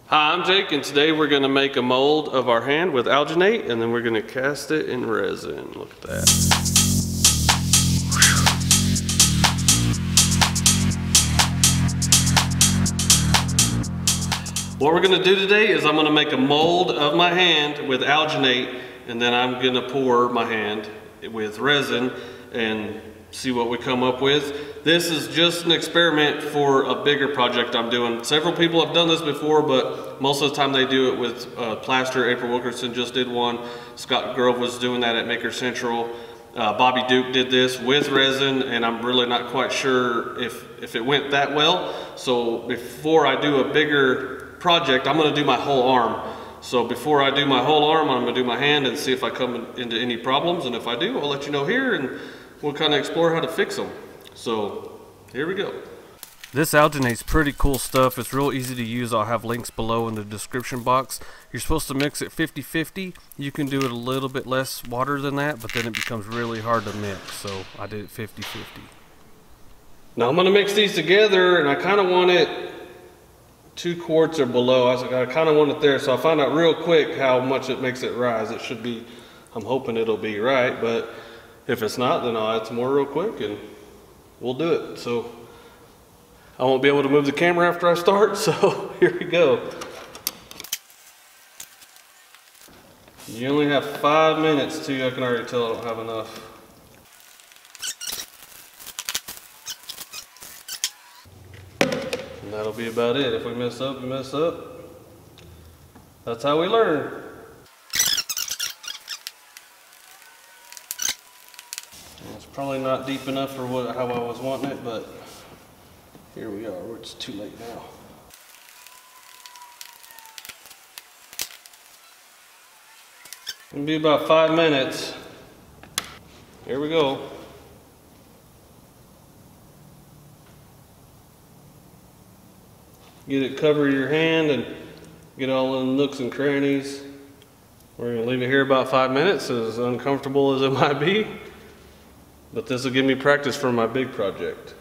Hi, I'm Jake, and today we're going to make a mold of our hand with alginate, and then we're going to cast it in resin. Look at that. What we're going to do today is I'm going to make a mold of my hand with alginate, and then I'm going to pour my hand with resin and see what we come up with. This is just an experiment for a bigger project I'm doing. Several people have done this before, but most of the time they do it with plaster. April Wilkerson just did one. Scott Grove was doing that at Maker Central. Bobby Duke did this with resin, and I'm really not quite sure if it went that well. So before I do a bigger project, I'm going to do my whole arm. So before I do my whole arm, I'm going to do my hand and see if I come into any problems, and if I do, I'll let you know here, and we'll kind of explore how to fix them. So here we go. This alginate's pretty cool stuff. It's real easy to use. I'll have links below in the description box. You're supposed to mix it 50-50. You can do it a little bit less water than that, but then it becomes really hard to mix. So I did it 50-50. Now I'm going to mix these together, and I kind of want it 2 quarts or below. I kind of want it there, so I'll find out real quick how much it makes it rise. It should be, I'm hoping it'll be right, but if it's not, then I'll add some more real quick and we'll do it. So I won't be able to move the camera after I start, so here we go. You only have 5 minutes too. I can already tell I don't have enough. And that'll be about it. If we mess up, we mess up. That's how we learn. It's probably not deep enough for how I was wanting it, but here we are. It's too late now. It'll be about 5 minutes. Here we go. Get it, cover your hand and get all in the nooks and crannies. We're gonna leave it here about 5 minutes, as uncomfortable as it might be. But this will give me practice for my big project.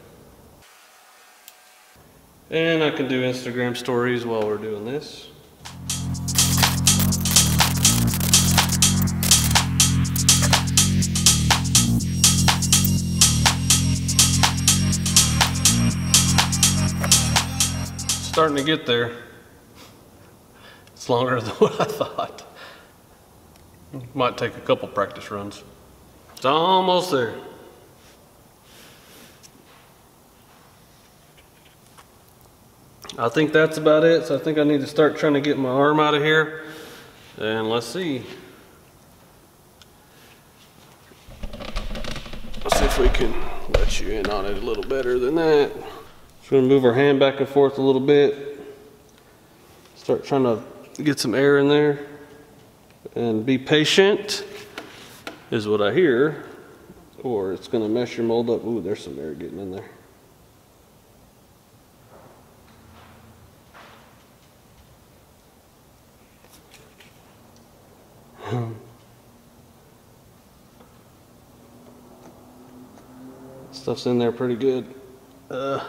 And I can do Instagram stories while we're doing this. Starting to get there. It's longer than what I thought. Might take a couple practice runs. It's almost there. I think that's about it, so I think I need to start trying to get my arm out of here. And let's see. Let's see if we can let you in on it a little better than that. Just gonna move our hand back and forth a little bit. Start trying to get some air in there. And be patient, is what I hear. Or it's gonna mess your mold up. Ooh, there's some air getting in there. Stuff's in there pretty good. Well,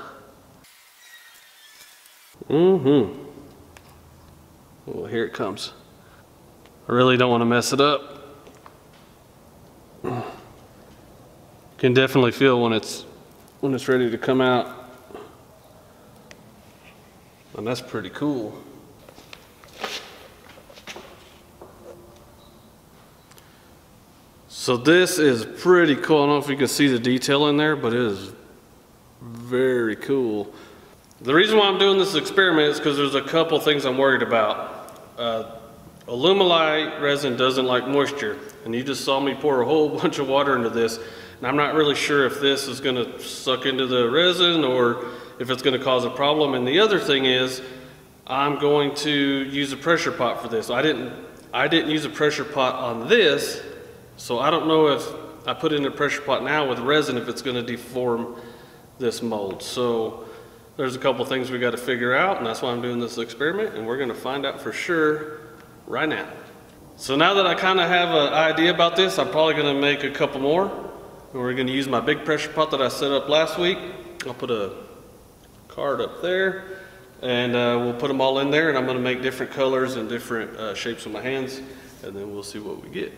here it comes. I really don't want to mess it up. Can definitely feel when it's ready to come out. And that's pretty cool. So this is pretty cool. I don't know if you can see the detail in there, but it is very cool. The reason why I'm doing this experiment is because there's a couple things I'm worried about. ALUMILITE resin doesn't like moisture, and you just saw me pour a whole bunch of water into this, and I'm not really sure if this is going to suck into the resin or if it's going to cause a problem. And the other thing is, I'm going to use a pressure pot for this. I didn't use a pressure pot on this. So I don't know if I put it in a pressure pot now with resin, if it's going to deform this mold. So there's a couple things we got to figure out, and that's why I'm doing this experiment, and we're going to find out for sure right now. So now that I kind of have an idea about this, I'm probably going to make a couple more. And we're going to use my big pressure pot that I set up last week. I'll put a card up there. and we'll put them all in there, and I'm gonna make different colors and different shapes with my hands, and then we'll see what we get.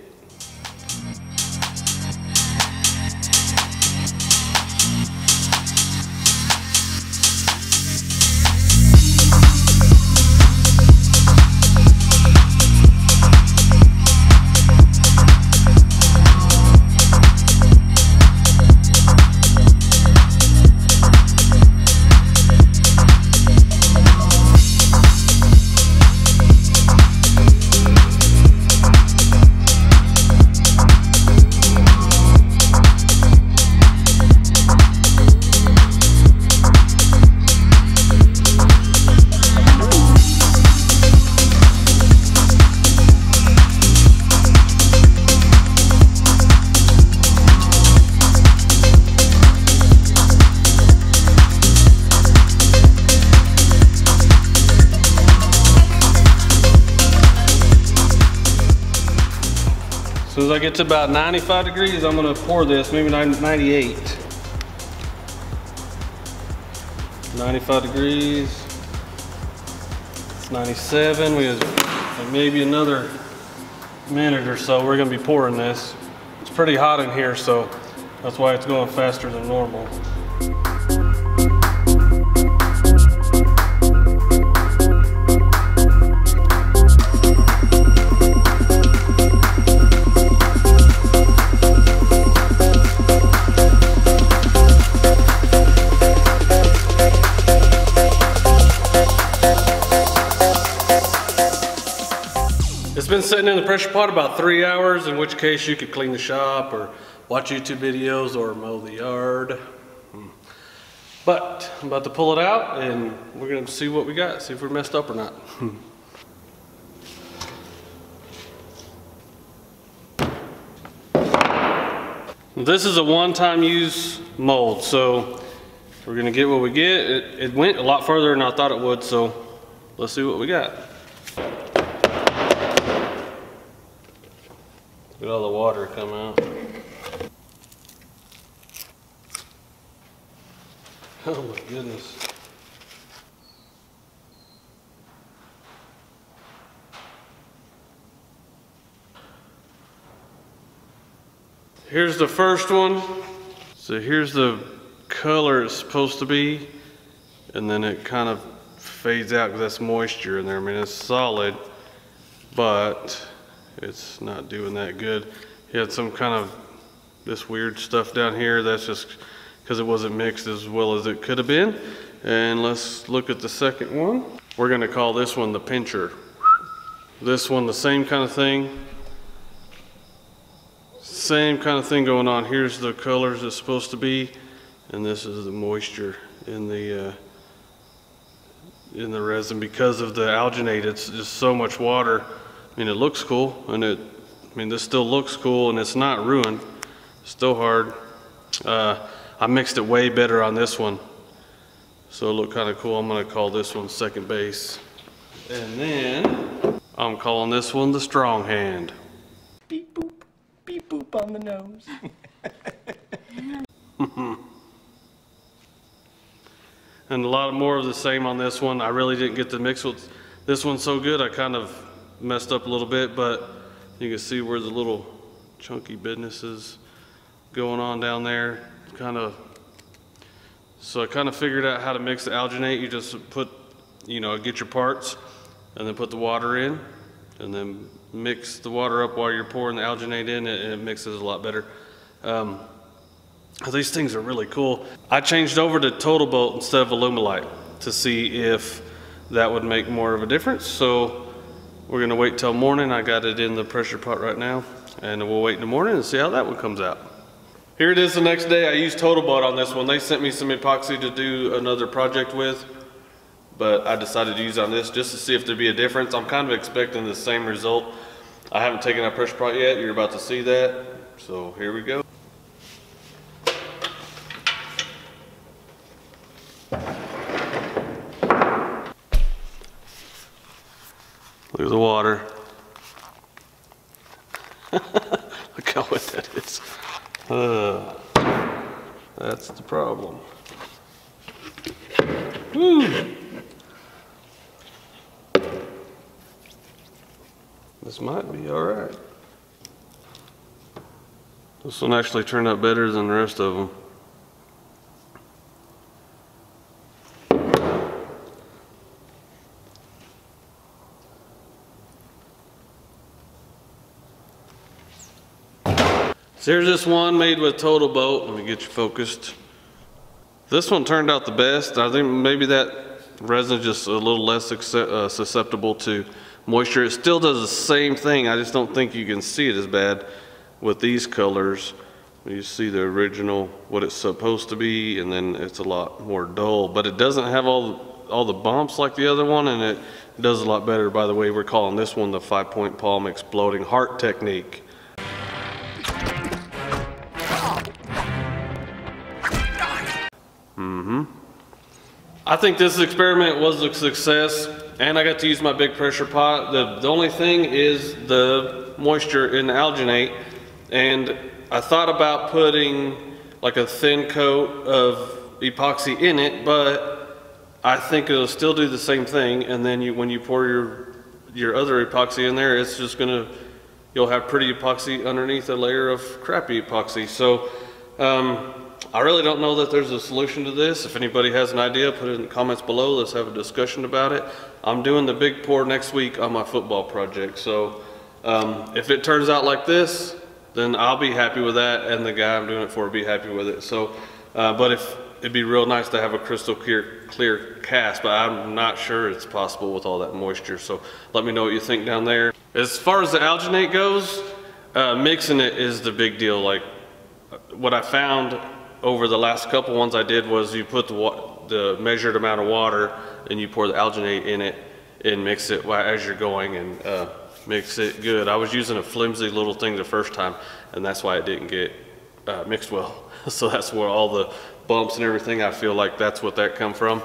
As soon as I get to about 95 degrees, I'm gonna pour this, maybe 98. 95 degrees, it's 97, we have maybe another minute or so, we're gonna be pouring this. It's pretty hot in here, so that's why it's going faster than normal. It's been sitting in the pressure pot about 3 hours, in which case you could clean the shop or watch YouTube videos or mow the yard. But I'm about to pull it out and we're gonna see what we got, see if we're messed up or not. This is a one-time use mold, so we're gonna get what we get. It went a lot further than I thought it would, so let's see what we got. Look at all the water come out. Oh my goodness. Here's the first one. So here's the color it's supposed to be, and then it kind of fades out because that's moisture in there. I mean, it's solid, but it's not doing that good. He had some kind of this weird stuff down here. That's just because it wasn't mixed as well as it could have been. And let's look at the second one. We're gonna call this one the pincher. This one, the same kind of thing. Same kind of thing going on. Here's the colors it's supposed to be, and this is the moisture in the resin because of the alginate. It's just so much water. I mean, it looks cool, and this still looks cool, and it's not ruined. It's still hard. I mixed it way better on this one, so it looked kind of cool. I'm gonna call this one second base. And then, I'm calling this one the strong hand. Beep boop on the nose. And a lot more of the same on this one. I really didn't get to mix with this one so good. I kind of messed up a little bit, but you can see where the little chunky businesses going on down there. So I kind of figured out how to mix the alginate. You just put, get your parts and then put the water in and then mix the water up while you're pouring the alginate in, and it mixes a lot better. These things are really cool. I changed over to Total Bolt instead of ALUMILITE to see if that would make more of a difference. So we're gonna wait till morning. I got it in the pressure pot right now, and we'll wait in the morning and see how that one comes out. Here it is the next day. I used Total Bolt on this one. They sent me some epoxy to do another project with, but I decided to use on this just to see if there'd be a difference. I'm kind of expecting the same result. I haven't taken out pressure pot yet. You're about to see that. So here we go. Look at the water. Look how wet that is. That's the problem. Woo. This might be all right. This one actually turned out better than the rest of them. So here's this one made with Total Boat. Let me get you focused. This one turned out the best. I think maybe that resin is just a little less susceptible to moisture. It still does the same thing. I just don't think you can see it as bad with these colors. You see the original, what it's supposed to be, and then it's a lot more dull. But it doesn't have all the bumps like the other one, and it does a lot better. By the way, we're calling this one the 5-point palm exploding heart technique. I think this experiment was a success, and I got to use my big pressure pot. The only thing is the moisture in the alginate, and I thought about putting like a thin coat of epoxy in it, but I think it'll still do the same thing. And then when you pour your other epoxy in there, it's just you'll have pretty epoxy underneath a layer of crappy epoxy. So I really don't know that there's a solution to this. If anybody has an idea, put it in the comments below. Let's have a discussion about it. I'm doing the big pour next week on my football project. So if it turns out like this, then I'll be happy with that, and the guy I'm doing it for will be happy with it. So, but it'd be real nice to have a crystal clear cast, but I'm not sure it's possible with all that moisture. So let me know what you think down there. As far as the alginate goes, mixing it is the big deal. Like what I found over the last couple ones I did was you put the measured amount of water and you pour the alginate in it and mix it as you're going, and mix it good. I was using a flimsy little thing the first time, and that's why it didn't get mixed well. So that's where all the bumps and everything, I feel like that's what that come from.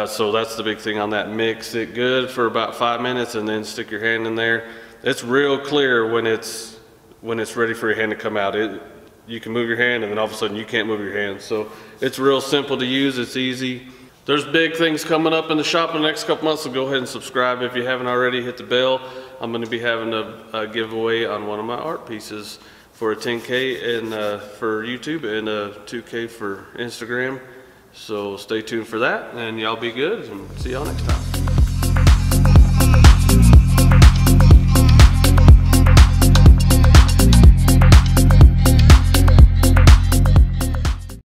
So that's the big thing on that. Mix it good for about 5 minutes and then stick your hand in there. It's real clear when it's ready for your hand to come out. You can move your hand, and then all of a sudden you can't move your hand. So it's real simple to use, it's easy. There's big things coming up in the shop in the next couple months, so go ahead and subscribe if you haven't already. Hit the bell. I'm going to be having a giveaway on one of my art pieces for a 10K and for YouTube, and a 2K for Instagram. So stay tuned for that, and y'all be good, and see y'all next time.